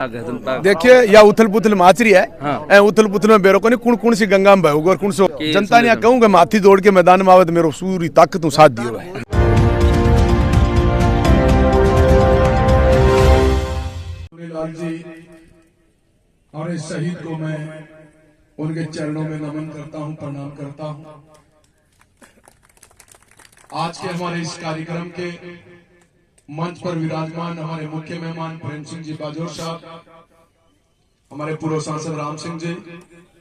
देखिए या उथल पुथल माचरी है। हाँ। उथल पुथल में बेरो को नहीं कुण सी गंगा में बहोगे और कुण सो जनता ने कहूँगा माथी दौड़ के मैदान में आवत मेरो सूरी ताकत साथ दियो है। लाल जी हमारे शहीद को मैं उनके चरणों में नमन करता हूं, प्रणाम करता हूं। आज के हमारे इस कार्यक्रम के मंच पर विराजमान हमारे मुख्य मेहमान प्रेम सिंह जी बाजोर साहब, हमारे पूर्व सांसद राम सिंह जी,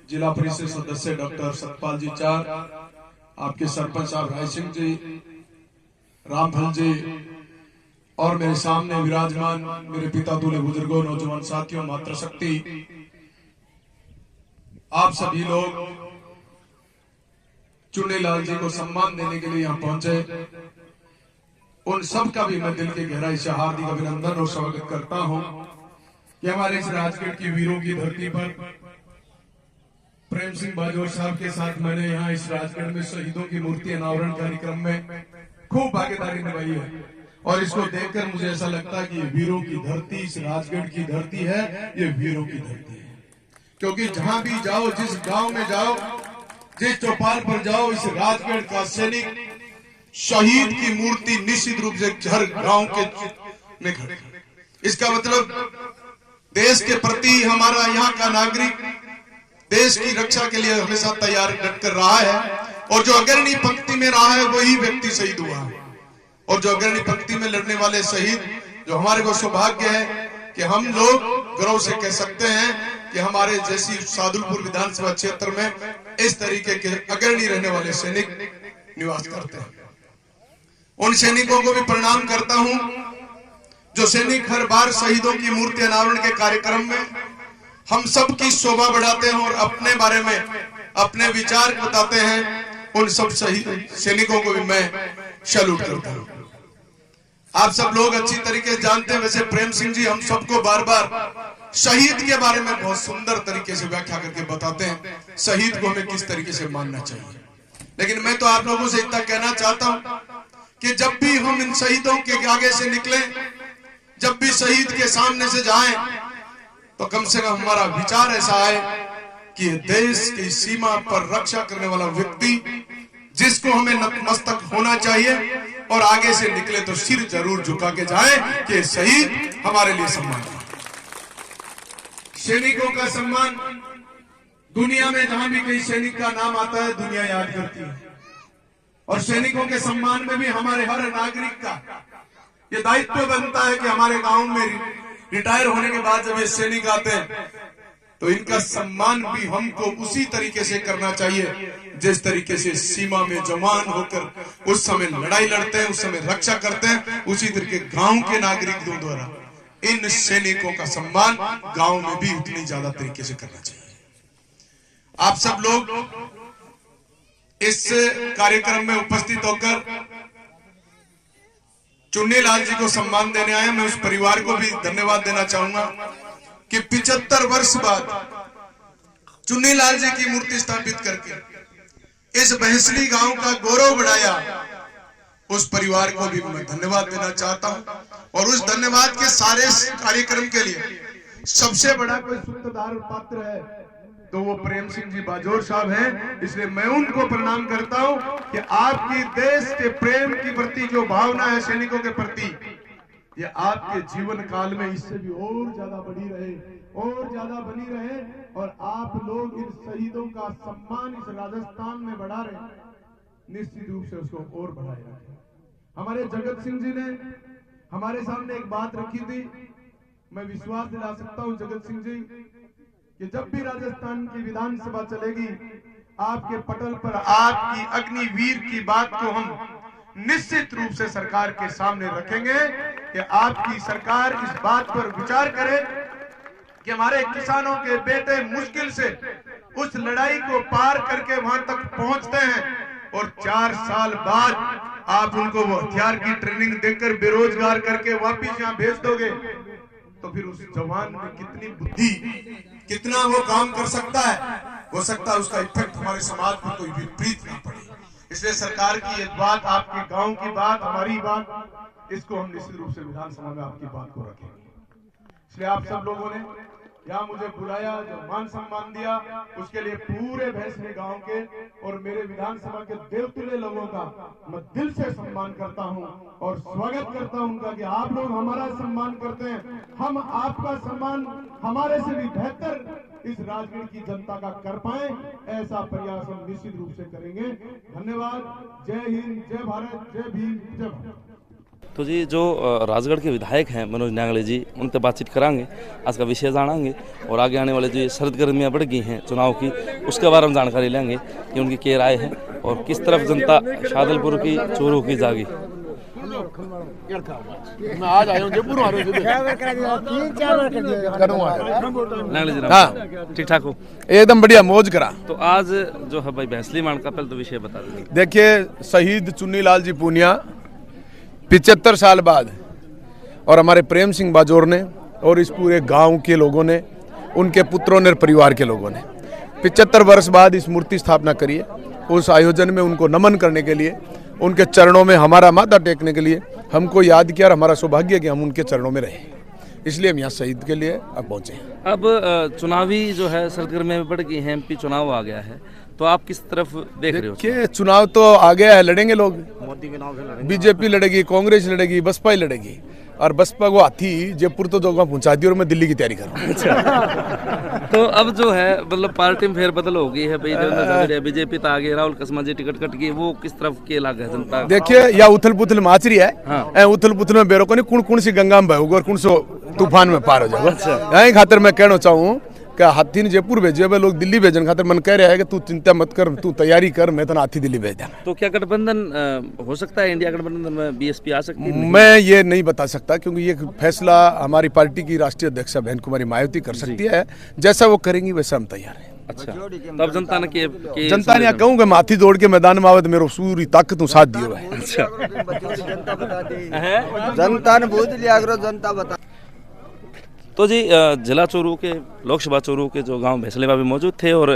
जिला परिषद सदस्य डॉक्टर सतपाल जी चार, आपके सरपंच साहब राय सिंह जी, रामफल जी और मेरे सामने विराजमान मेरे पिता तुल्य बुजुर्गों, नौजवान साथियों, मातृशक्ति, आप सभी लोग चुन्नीलाल जी को सम्मान देने के लिए यहाँ पहुंचे। उन सब का भी मैं दिल के गहराई से हार्दिक अभिनंदन और स्वागत करता हूं कि हमारे इस राजगढ़ की वीरों की धरती पर प्रेम सिंह बाजोर साहब के साथ मैंने यहाँ इस राजगढ़ में शहीदों की मूर्ति अनावरण कार्यक्रम में खूब भागीदारी निभाई है। और इसको देखकर मुझे ऐसा लगता है कि ये वीरों की धरती, इस राजगढ़ की धरती है, ये वीरों की धरती है। क्योंकि जहां भी जाओ, जिस गांव में जाओ, जिस चौपाल पर जाओ, इस राजगढ़ का सैनिक शहीद की मूर्ति निश्चित रूप से हर गांव के में खड़ी। इसका मतलब देश के प्रति हमारा यहाँ का नागरिक देश की रक्षा के लिए हमेशा तैयार डटकर रहा है। और जो अग्रणी पंक्ति में रहा है वही व्यक्ति शहीद हुआ है। और जो अग्रणी पंक्ति में लड़ने वाले शहीद, जो हमारे को सौभाग्य है कि हम लोग गर्व से कह सकते हैं कि हमारे जैसी सादुलपुर विधानसभा क्षेत्र में इस तरीके के अग्रणी रहने वाले सैनिक निवास करते हैं। उन सैनिकों को भी प्रणाम करता हूं जो सैनिक हर बार शहीदों की मूर्ति अनावरण के कार्यक्रम में हम सब की शोभा बढ़ाते हैं और अपने बारे में अपने विचार बताते हैं। उन सब शहीद सैनिकों को भी मैं सैल्यूट करता हूं। आप सब लोग अच्छी तरीके से जानते हैं, वैसे प्रेम सिंह जी हम सबको बार बार शहीद के बारे में बहुत सुंदर तरीके से व्याख्या करके बताते हैं शहीद को हमें किस तरीके से मानना चाहिए। लेकिन मैं तो आप लोगों से इतना कहना चाहता हूं कि जब भी हम इन शहीदों के आगे से निकले, जब भी शहीद के सामने से जाएं, तो कम से कम हमारा विचार ऐसा आए कि देश की सीमा पर रक्षा करने वाला व्यक्ति जिसको हमें नतमस्तक होना चाहिए और आगे से निकले तो सिर जरूर झुका के जाए कि शहीद हमारे लिए सम्मान है। सैनिकों का सम्मान, दुनिया में जहां भी कहीं सैनिक का नाम आता है दुनिया याद करती है। और सैनिकों के सम्मान में भी हमारे हर नागरिक का ये दायित्व बनता है कि हमारे गांव में रिटायर होने के बाद जब ये सैनिक आते हैं तो इनका सम्मान भी हमको उसी तरीके से करना चाहिए जिस तरीके से सीमा में जवान होकर उस समय लड़ाई लड़ते हैं, उस समय रक्षा करते हैं, उसी तरीके गांव के नागरिकों द्वारा इन सैनिकों का सम्मान गांव में भी उतनी ज्यादा तरीके से करना चाहिए। आप सब लोग इस कार्यक्रम में उपस्थित होकर चुन्नीलाल जी को सम्मान देने आए। मैं उस परिवार को भी धन्यवाद देना चाहूंगा कि 75 वर्ष बाद चुन्नीलाल जी की मूर्ति स्थापित करके इस भैंसली गांव का गौरव बढ़ाया। उस परिवार को भी मैं धन्यवाद देना चाहता हूं। और उस धन्यवाद के सारे कार्यक्रम के लिए सबसे बड़ा कोई सूत्रधार पात्र है तो वो प्रेम सिंह जी बाजोर साहब हैं। इसलिए मैं उनको प्रणाम करता हूं कि आपकी देश के प्रेम के प्रति जो भावना है सैनिकों के प्रति, ये आपके जीवन काल में इससे भी और ज्यादा बढ़ी रहे, और ज्यादा बनी रहे। और आप लोग इन शहीदों का सम्मान इस राजस्थान में बढ़ा रहे, निश्चित रूप से उसको और बढ़ाए रखें। हमारे जगत सिंह जी ने हमारे सामने एक बात रखी थी, मैं विश्वास दिला सकता हूं जगत सिंह जी कि जब भी राजस्थान की विधानसभा चलेगी आपके पटल पर आपकी अग्निवीर की बात को हम निश्चित रूप से सरकार के सामने रखेंगे कि आपकी सरकार इस बात पर विचार करे कि हमारे किसानों के बेटे मुश्किल से उस लड़ाई को पार करके वहां तक पहुंचते हैं और 4 साल बाद आप उनको वो हथियार की ट्रेनिंग देकर बेरोजगार करके वापिस यहाँ भेज दोगे तो फिर उस जवान में कितनी बुद्धि, कितना वो काम कर सकता है। हो सकता है उसका इफेक्ट हमारे समाज पर कोई विपरीत ना पड़े। इसलिए सरकार की ये बात, आपके गांव की बात, हमारी बात, इसको हम निश्चित रूप से विधानसभा में आपकी बात को रखेंगे। इसलिए आप सब लोगों ने यहाँ मुझे बुलाया, जो मान सम्मान दिया, उसके लिए पूरे भैंसली गांव के और मेरे विधानसभा के देवतुल्य लोगों का मैं दिल से सम्मान करता हूं और स्वागत करता हूं उनका कि आप लोग हमारा सम्मान करते हैं, हम आपका सम्मान हमारे से भी बेहतर इस राजगढ़ की जनता का कर पाए, ऐसा प्रयास हम निश्चित रूप से करेंगे। धन्यवाद। जय हिंद, जय भारत, जय भीम, जय भारत। तो जी जो राजगढ़ के विधायक हैं मनोज न्यांगले जी, उनसे बातचीत कराएंगे, आज का विषय जानेंगे और आगे आने वाले जो शरद गर्मियाँ बढ़ गई हैं चुनाव की, उसके बारे में जानकारी लेंगे कि उनकी क्या राय है और किस तरफ जनता शादलपुर की चोरों की जागी। न्यांगले जी हाँ ठीक ठाक हो? एकदम बढ़िया, मौज करा। तो आज जो है भाई भैंसली मान का पहले तो विषय बता दीजिए। देखिए, शहीद चुन्नीलाल जी पूनिया 75 साल बाद और हमारे प्रेम सिंह बाजोर ने और इस पूरे गांव के लोगों ने, उनके पुत्रों ने, परिवार के लोगों ने 75 वर्ष बाद इस मूर्ति स्थापना करी है। उस आयोजन में उनको नमन करने के लिए, उनके चरणों में हमारा माथा टेकने के लिए हमको याद किया और हमारा सौभाग्य है कि हम उनके चरणों में रहे, इसलिए हम यहाँ शहीद के लिए अब पहुँचे। अब चुनावी जो है शरद गर्मियाँ बढ़ गई हैं, MP चुनाव आ गया है, तो आप किस तरफ देख रहे हो? देखिए, चुनाव तो आ गया है, लड़ेंगे लोग, बीजेपी लड़ेगी, कांग्रेस लड़ेगी, बसपा ही लड़ेगी और बसपा को हाथी जयपुर तो जो पहुंचा दी और मैं दिल्ली की तैयारी कर रहा हूँ। अच्छा। तो अब जो है मतलब पार्टी में फेरबदल हो गई है भाई, देवेंद्र झाझड़िया बीजेपी तो आगे, राहुल कसमा जी टिकट कट गई, वो किस तरफ के लाग है जनता? देखिए, या उथल पुथल माच रही है। हाँ। उथल पुथल में बेरो को नहीं, कुण कुण सी गंगा में बहोगे और कुण सो तूफान में पार हो जाएगा। यही खातिर मैं कहना चाहूँ कि हाथी ने जयपुर भेजे, वे लोग दिल्ली भेजने खातिर मन कह रहा है कि तू चिंता मत कर, तू तैयारी कर, मैं तो हाथी दिल्ली भेज देना। तो क्या गठबंधन हो सकता है, इंडिया गठबंधन में BSP आ सकती है? मैं ये नहीं बता सकता, क्योंकि ये फैसला हमारी पार्टी की राष्ट्रीय अध्यक्ष बहन कुमारी मायावती कर सकती है। जैसा वो करेंगी वैसा हम तैयार हैं। अच्छा, तो अब जनता ने जनता ने कहूँगा हाथी दौड़ के मैदान में आवत मेरे सूरी ताकत साथ दियो है। अच्छा, जनता ने पूछ लिया करो, जनता बता। तो जी जिला चोरू के, लोकसभा चोरू के जो गांव भैंसले में भी मौजूद थे और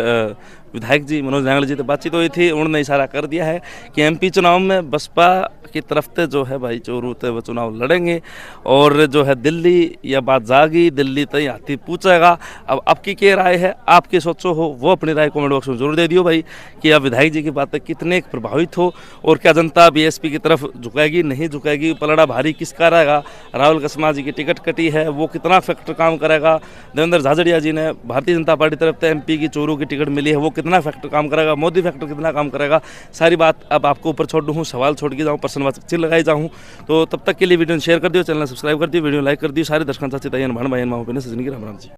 विधायक जी मनोज न्यांगले जी से बातचीत हुई थी, उन्होंने इशारा कर दिया है कि MP चुनाव में बसपा की तरफ से जो है भाई चोरू थे वो चुनाव लड़ेंगे और जो है दिल्ली या बात जागी, दिल्ली तय हाथी पूछेगा। अब आपकी क्या राय है, आपकी सोचो हो, वो अपनी राय कमेंट बॉक्स में जरूर दे दियो भाई कि अब विधायक जी की बातें कितने प्रभावित हो और क्या जनता BSP की तरफ झुकेगी, नहीं झुकेगी, पलड़ा भारी किसका रहेगा, राहुल कसमा जी की टिकट कटी है वो कितना फैक्टर काम करेगा, देवेंद्र झाझड़िया जी ने भारतीय जनता पार्टी तरफ से MP की चोरू की टिकट मिली है वो कितना फैक्टर काम करेगा, मोदी फैक्टर कितना काम करेगा, सारी बात अब आपको ऊपर छोड़ दूँ, सवाल छोड़ के जाऊँ, प्रश्नवाचक चिन्ह लगाई जाऊँ। तो तब तक के लिए वीडियो शेयर कर दियो, चैनल सब्सक्राइब कर दियो, वीडियो लाइक कर दियो, सारे दर्शकों से भाई भाई सजनी की राम राम जी।